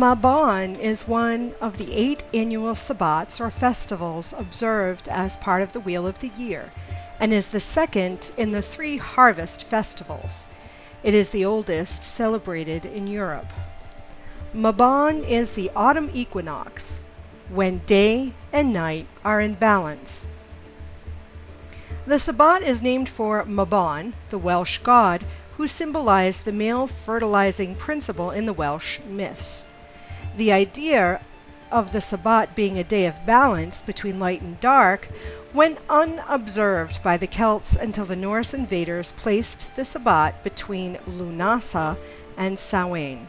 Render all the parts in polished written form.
Mabon is one of the 8 annual sabbats or festivals observed as part of the Wheel of the Year, and is the second in the 3 harvest festivals. It is the oldest celebrated in Europe. Mabon is the autumn equinox, when day and night are in balance. The sabbat is named for Mabon, the Welsh god, who symbolized the male fertilizing principle in the Welsh myths. The idea of the sabbat being a day of balance between light and dark went unobserved by the Celts until the Norse invaders placed the sabbat between Lunasa and Samhain,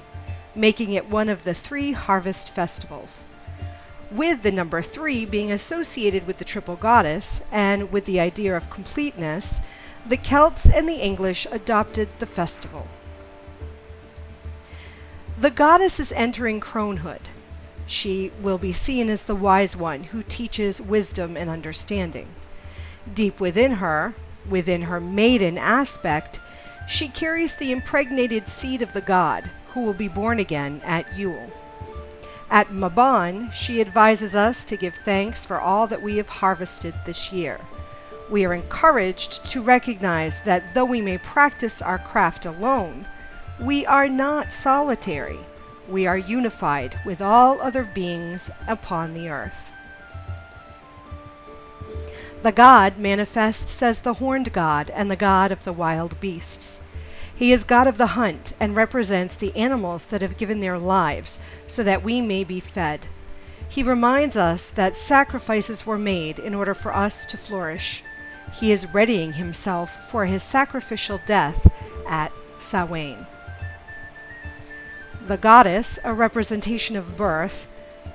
making it one of the 3 harvest festivals. With the number 3 being associated with the triple goddess and with the idea of completeness, the Celts and the English adopted the festival. The goddess is entering cronehood. She will be seen as the wise one who teaches wisdom and understanding. Deep within her maiden aspect, she carries the impregnated seed of the god who will be born again at Yule. At Mabon, she advises us to give thanks for all that we have harvested this year. We are encouraged to recognize that though we may practice our craft alone, we are not solitary. We are unified with all other beings upon the earth. The god manifests as the horned god and the god of the wild beasts. He is god of the hunt and represents the animals that have given their lives so that we may be fed. He reminds us that sacrifices were made in order for us to flourish. He is readying himself for his sacrificial death at Samhain. The goddess, a representation of birth,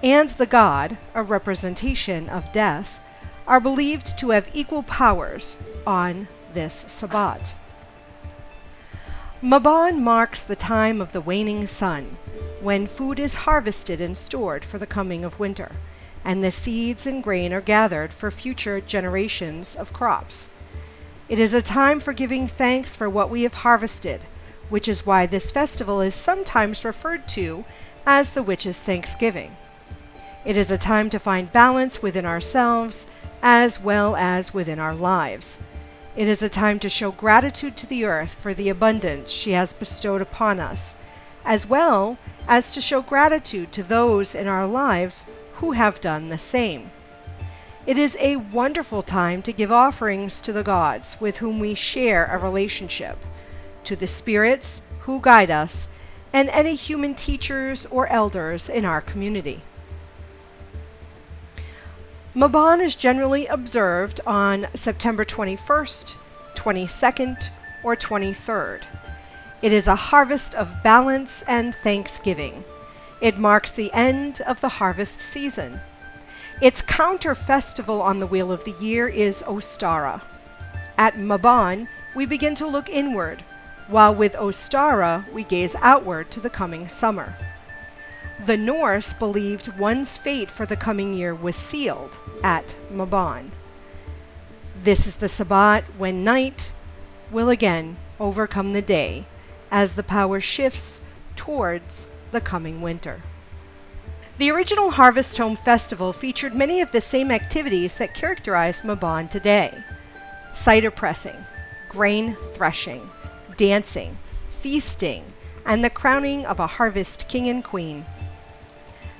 and the god, a representation of death, are believed to have equal powers on this sabbat. Mabon marks the time of the waning sun, when food is harvested and stored for the coming of winter, and the seeds and grain are gathered for future generations of crops. It is a time for giving thanks for what we have harvested, which is why this festival is sometimes referred to as the Witches' Thanksgiving. It is a time to find balance within ourselves as well as within our lives. It is a time to show gratitude to the earth for the abundance she has bestowed upon us, as well as to show gratitude to those in our lives who have done the same. It is a wonderful time to give offerings to the gods with whom we share a relationship, to the spirits who guide us, and any human teachers or elders in our community. Mabon is generally observed on September 21st, 22nd, or 23rd. It is a harvest of balance and thanksgiving. It marks the end of the harvest season. Its counter-festival on the Wheel of the Year is Ostara. At Mabon, we begin to look inward, while with Ostara we gaze outward to the coming summer. The Norse believed one's fate for the coming year was sealed at Mabon. This is the sabbat when night will again overcome the day as the power shifts towards the coming winter. The original Harvest Home Festival featured many of the same activities that characterize Mabon today: cider pressing, grain threshing, dancing, feasting, and the crowning of a harvest king and queen.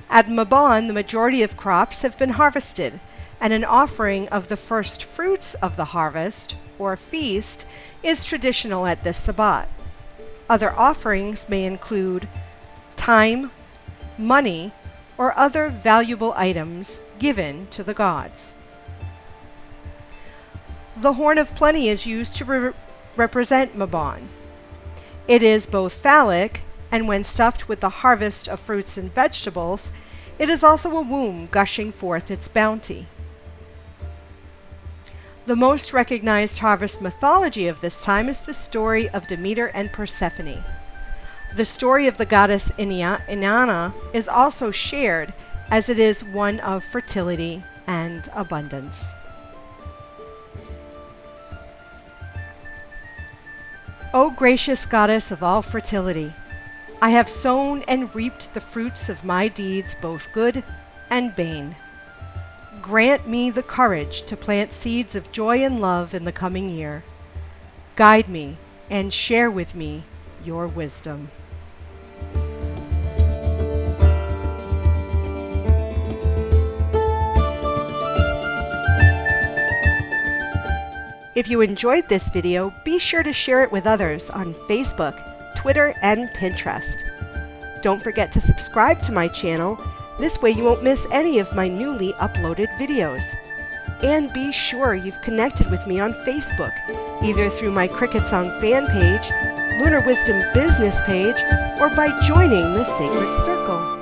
At Mabon, the majority of crops have been harvested, and an offering of the first fruits of the harvest, or feast, is traditional at this sabbat. Other offerings may include time, money, or other valuable items given to the gods. The horn of plenty is used to represent Mabon. It is both phallic, and when stuffed with the harvest of fruits and vegetables, it is also a womb gushing forth its bounty. The most recognized harvest mythology of this time is the story of Demeter and Persephone. The story of the goddess Inanna is also shared, as it is one of fertility and abundance. O gracious goddess of all fertility, I have sown and reaped the fruits of my deeds, both good and bane. Grant me the courage to plant seeds of joy and love in the coming year. Guide me and share with me your wisdom. If you enjoyed this video, be sure to share it with others on Facebook, Twitter, and Pinterest. Don't forget to subscribe to my channel. This way you won't miss any of my newly uploaded videos. And be sure you've connected with me on Facebook, either through my CricketSong fan page, Lunar Wisdom business page, or by joining the Sacred Circle.